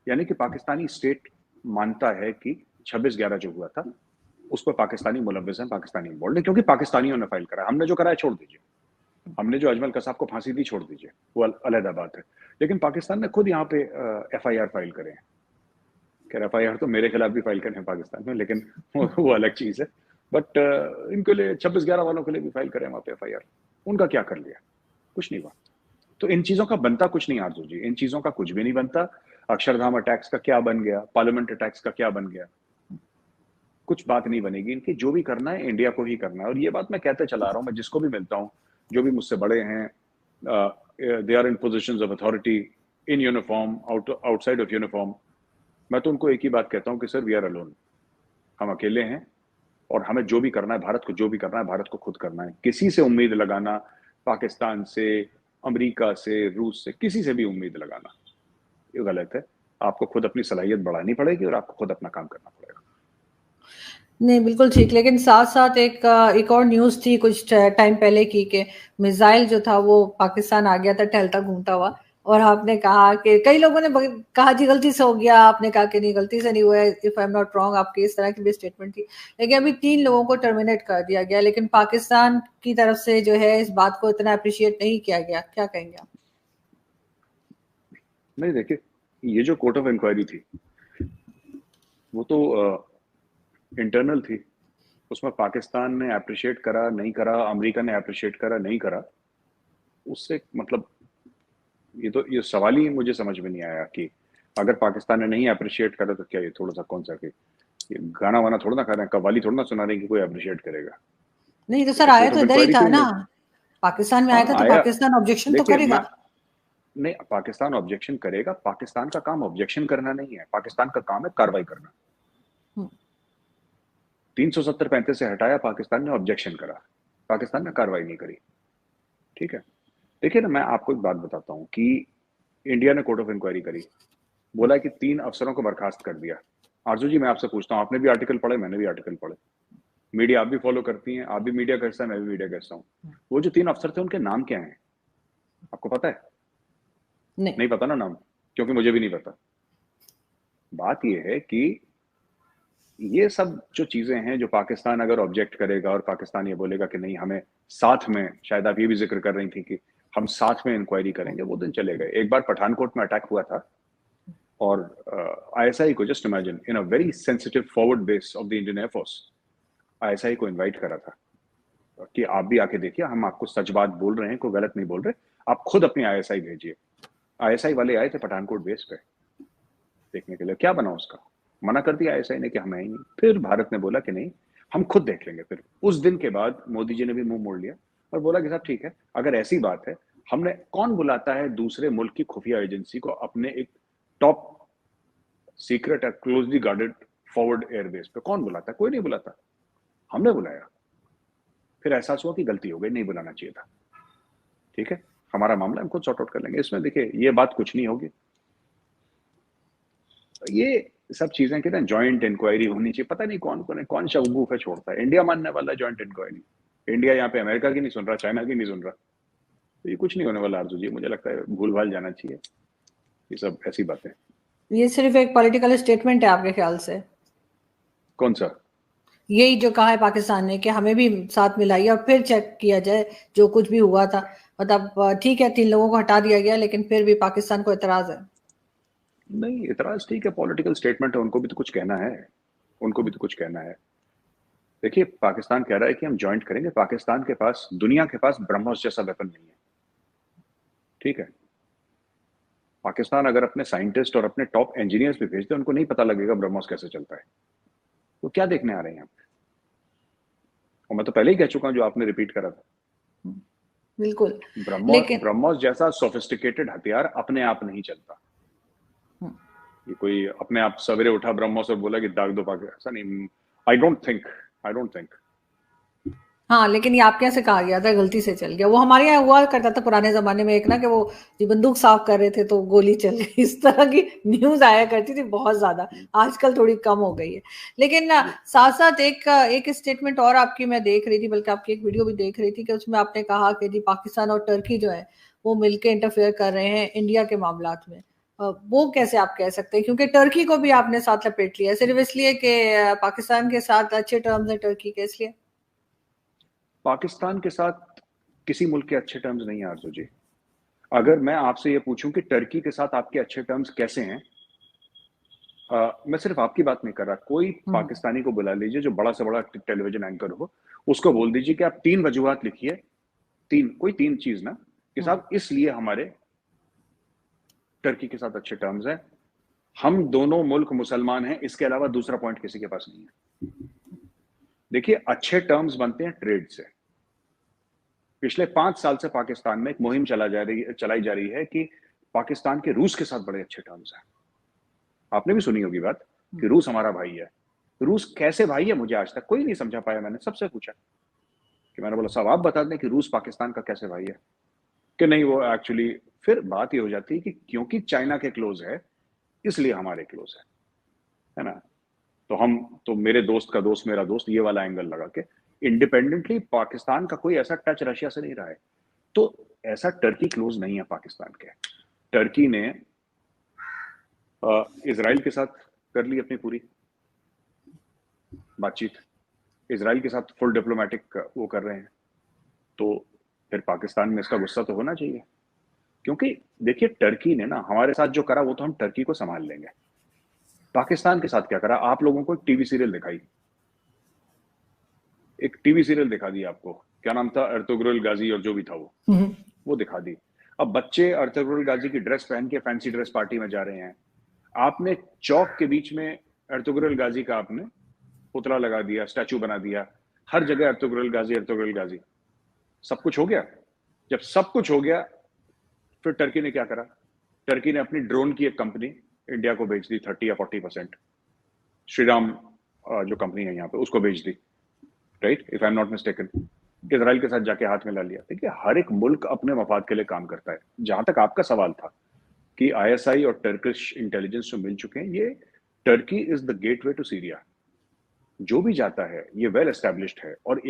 यानी कि पाकिस्तानी स्टेट मानता है कि 26/11 जो हुआ था उस पर पाकिस्तानी मुलव्विस हैं, पाकिस्तानी इन्वॉल्व है, क्योंकि पाकिस्तानियों ने फाइल करा। हमने जो कराया छोड़ दीजिए, हमने जो अजमल कसाब को फांसी दी छोड़ दीजिए, वो अलग बात है। लेकिन पाकिस्तान ने खुद यहाँ पे FIR फाइल करे हैं। खैर FIR तो मेरे खिलाफ भी फाइल करे हैं पाकिस्तान में, लेकिन वो अलग चीज है। बट इनके लिए 26/11 वालों के लिए भी फाइल करें वहां पे FIR। उनका क्या कर लिया? कुछ नहीं हुआ। तो इन चीजों का बनता कुछ नहीं आरजू जी, इन चीजों का कुछ भी नहीं बनता। अक्षरधाम अटैक्स का क्या बन गया, पार्लियामेंट अटैक्स का क्या बन गया, कुछ बात नहीं बनेगी इनकी। जो भी करना है इंडिया को ही करना है, और ये बात मैं कहते चला रहा हूँ। मैं जिसको भी मिलता हूँ, जो भी मुझसे बड़े हैं, they are in position of authority, in uniform, outside of uniform, मैं तो उनको एक ही बात कहता हूँ कि सर वी आर अलोन, हम अकेले हैं। और हमें जो भी करना है, भारत को जो भी करना है, भारत को खुद करना है। किसी से उम्मीद लगाना, पाकिस्तान से, अमेरिका से, रूस से, किसी से भी उम्मीद लगाना ये गलत है। आपको खुद अपनी सलाहियत बढ़ानी पड़ेगी और आपको खुद अपना काम करना पड़ेगा। नहीं, बिल्कुल ठीक। लेकिन साथ-साथ एक और न्यूज़ थी कुछ टाइम पहले की कि मिसाइल जो था वो पाकिस्तान आ गया था टहलता घूमता हुआ, और आपने कहा कि कई लोगों ने कहा जी गलती से हो गया, आपने कहा कि नहीं गलती से नहीं हुआ है, if I am not wrong, आपकी इस तरह की भी स्टेटमेंट थी। लेकिन अभी 3 लोगों को टर्मिनेट कर दिया गया, लेकिन पाकिस्तान की तरफ से जो है इस बात को इतना अप्रिशिएट नहीं किया गया। क्या कहेंगे आप? नहीं देखिए, ये जो कोर्ट ऑफ इंक्वायरी थी वो तो इंटरनल थी। उसमें पाकिस्तान ने अप्रिशिएट करा नहीं करा, अमेरिका ने अप्रिशिएट करा नहीं करा, उससे मतलब ये सवाल ही मुझे समझ में नहीं आया कि अगर पाकिस्तान ने नहीं अप्रिशिएट करा तो क्या ये थोड़ा सा कौन सा कि ये गाना वाना थोड़ा ना खा रहे हैं, कव्वाली थोड़ा ना सुना रहे हैं कि कोई अप्रिशिएट करेगा। नहीं तो ये सर तो आया कोर्ट तो ऑफ इधर ही इंक्वायरी था थी ना, उन्हें। पाकिस्तान में आया हाँ था तो आया। पाकिस्तान ऑब्जेक्शन तो देखिए मैं करेगा। नहीं, पाकिस्तान ऑब्जेक्शन करेगा। पाकिस्तान का काम ऑब्जेक्शन करना नहीं है, पाकिस्तान का काम है कार्रवाई करना। हम्म, 370-35 से हटाया पाकिस्तान ने, ऑब्जेक्शन करा, पाकिस्तान ने कार्रवाई नहीं करी। ठीक है। देखिए ना, मैं आपको एक बात बताता हूँ कि इंडिया ने कोर्ट ऑफ इंक्वायरी करी, बोला कि 3 अफसरों को बर्खास्त कर दिया। आरजू जी मैं आपसे पूछता हूँ, आपने भी आर्टिकल पढ़े, मैंने भी आर्टिकल पढ़े, मीडिया आप भी फॉलो करती हैं, आप भी मीडिया का हिस्सा, मैं भी मीडिया का हिस्सा हूँ। वो जो 3 अफसर थे उनके नाम क्या हैं, आपको पता है? नहीं। नहीं पता ना नाम, क्योंकि मुझे भी नहीं पता। बात यह है कि ये सब जो चीजें हैं, जो पाकिस्तान अगर ऑब्जेक्ट करेगा और पाकिस्तान ये बोलेगा कि नहीं हमें साथ में, शायद आप ये भी जिक्र कर रही थी कि हम साथ में इंक्वायरी करेंगे, वो दिन चले गए। एक बार पठानकोट में अटैक हुआ था और ISI को, just imagine, in a very sensitive forward base of the Indian air force, ISI को इनवाइट करा था कि आप भी आके देखिए, हम आपको सच बात बोल रहे हैं, कोई गलत नहीं बोल रहे, आप खुद अपनी ISI भेजिए। ISI वाले आए थे पठानकोट बेस पे देखने के लिए, क्या बना उसका? मना कर दिया ISI ने कि हम आएंगे। फिर भारत ने बोला कि नहीं, हम खुद देख लेंगे। फिर उस दिन के बाद मोदी जी ने भी मुंह मोड़ लिया और बोला कि साहब ठीक है, अगर ऐसी बात है, हमने, कौन बुलाता है दूसरे मुल्क की खुफिया एजेंसी को अपने एक टॉप सीक्रेट और क्लोजली गार्डेड फॉरवर्ड एयरबेस पे? कौन बुलाता है? कोई नहीं बुलाता, हमने बुलाया। फिर एहसास हुआ कि गलती हो गई, नहीं बुलाना चाहिए था। ठीक है, हमारा मामला हम खुद सॉर्ट आउट कर लेंगे। इसमें देखिए ये बात कुछ नहीं होगी। ये सब चीजें कि ना जॉइंट इंक्वायरी होनी चाहिए, पता नहीं कौन कौन है, कौन शगुफे छोड़ता है। इंडिया मानने वाला है जॉइंट इंक्वायरी? इंडिया यहाँ पे अमेरिका की नहीं सुन रहा, चाइना की नहीं सुन रहा, तो ये कुछ नहीं होने वाला आरजू जी। मुझे लगता है भूल भाल जाना चाहिए ये सब ऐसी बातें। ये सिर्फ एक पॉलिटिकल स्टेटमेंट है आपके ख्याल से? कौन सा? यही जो कहा है पाकिस्तान ने कि हमें भी साथ मिलाइए और फिर चेक किया जाए जो कुछ भी हुआ था। मतलब ठीक है 3 लोगों को हटा दिया गया, लेकिन फिर भी पाकिस्तान को एतराज है। नहीं इतराज ठीक है, पॉलिटिकल स्टेटमेंट है, उनको भी तो कुछ कहना है, उनको भी तो कुछ कहना है। देखिए पाकिस्तान कह रहा है कि हम ज्वाइंट करेंगे। पाकिस्तान के पास, दुनिया के पास ब्रह्मोस जैसा वेपन नहीं है। ठीक है, पाकिस्तान अगर अपने साइंटिस्ट और अपने टॉप इंजीनियर्स भी भेजते, उनको नहीं पता लगेगा ब्रह्मोस कैसे चलता है, तो क्या देखने आ रहे हैं आप? और मैं तो पहले ही कह चुका हूं, जो आपने रिपीट करा था, बिल्कुल। ब्रह्मोस लेकिन ब्रह्मोस जैसा सोफिस्टिकेटेड हथियार अपने आप नहीं चलता। ये कोई अपने आप सवेरे उठा ब्रह्मोस और बोला कि दाग दो पाकिस्तान, ऐसा नहीं। I don't think. हाँ, लेकिन ये आपके यहाँ से कहा गया था गलती से चल गया। वो हमारे यहाँ हुआ करता था पुराने जमाने में एक ना, कि वो जी बंदूक साफ कर रहे थे तो गोली चल गई, इस तरह की न्यूज आया करती थी बहुत ज्यादा। आजकल थोड़ी कम हो गई है। लेकिन साथ साथ एक स्टेटमेंट और आपकी मैं देख रही थी, बल्कि आपकी एक वीडियो भी देख रही थी, कि उसमें आपने कहा कि जी पाकिस्तान और टर्की जो है वो मिलकर इंटरफेयर कर रहे हैं इंडिया के मामलात में। वो कैसे आप कह सकते हैं, क्योंकि टर्की को भी आपने साथ लपेट लिया सिर्फ इसलिए कि पाकिस्तान के साथ अच्छे टर्म्स है टर्की के, इसलिए? पाकिस्तान के साथ किसी मुल्क के अच्छे टर्म्स नहीं है आरजू जी। अगर मैं आपसे ये पूछूं कि टर्की के साथ आपके अच्छे टर्म्स कैसे हैं, मैं सिर्फ आपकी बात नहीं कर रहा, कोई पाकिस्तानी को बुला लीजिए जो बड़ा से बड़ा टेलीविजन एंकर हो, उसको बोल दीजिए कि आप 3 वजूहात लिखिए, कोई 3 चीज ना, कि साहब इसलिए हमारे टर्की के साथ अच्छे टर्म्स हैं, हम दोनों मुल्क मुसलमान हैं, इसके अलावा दूसरा पॉइंट किसी के पास नहीं है। देखिए, अच्छे टर्म्स बनते हैं ट्रेड से। पिछले 5 साल से पाकिस्तान में एक मुहिम चलाई जा रही है कि पाकिस्तान के रूस के साथ बड़े अच्छे टर्म्स हैं। आपने भी सुनी होगी बात कि रूस हमारा भाई है। रूस कैसे भाई है, मुझे आज तक कोई नहीं समझा पाया। मैंने सबसे पूछा कि, मैंने बोला साहब आप बता दें कि रूस पाकिस्तान का कैसे भाई है, कि नहीं वो एक्चुअली, फिर बात ये हो जाती है कि क्योंकि चाइना के क्लोज है इसलिए हमारे क्लोज है ना। तो हम, तो मेरे दोस्त का दोस्त मेरा दोस्त, ये वाला एंगल लगा के, इंडिपेंडेंटली पाकिस्तान का कोई ऐसा टच रशिया से नहीं रहा है। तो ऐसा टर्की क्लोज नहीं है पाकिस्तान के। टर्की ने इजराइल के साथ कर ली अपनी पूरी बातचीत, इजराइल के साथ फुल डिप्लोमेटिक वो कर रहे हैं, तो फिर पाकिस्तान में इसका गुस्सा तो होना चाहिए। क्योंकि देखिए, टर्की ने ना हमारे साथ जो करा वो तो हम टर्की को संभाल लेंगे। पाकिस्तान के साथ क्या करा, आप लोगों को एक टीवी सीरियल दिखाई, एक टीवी सीरियल दिखा दी आपको, क्या नाम था, अर्तुगरुल गाजी और जो भी था वो दिखा दी। अब बच्चे अर्तुगरुल गाजी की ड्रेस पहन के फैंसी ड्रेस पार्टी में जा रहे हैं, आपने चौक के बीच में अर्तुगरुल गाजी का आपने पुतला लगा दिया, स्टैचू बना दिया, हर जगह अर्तुगरुल गाजी अर्तुगरुल गाजी। सब कुछ हो गया। जब सब कुछ हो गया, फिर टर्की ने क्या करा, टर्की ने अपनी ड्रोन की एक कंपनी इंडिया को बेच दी, 30 या 40%। श्रीराम जो कंपनी है यहाँ पे, उसको बेच दी, right, if I am not mistaken. Israel के साथ जाके हाथ मिला लिया। देखिए, हर एक मुल्क अपने मफाद के लिए काम करता है। जहां तक आपका सवाल था कि आईएसआई और टर्किश इंटेलिजेंस जो मिल चुके हैं, ये Turkey is the gateway to Syria. जो भी जाता है ये वेल एस्टेब्लिश्ड है, और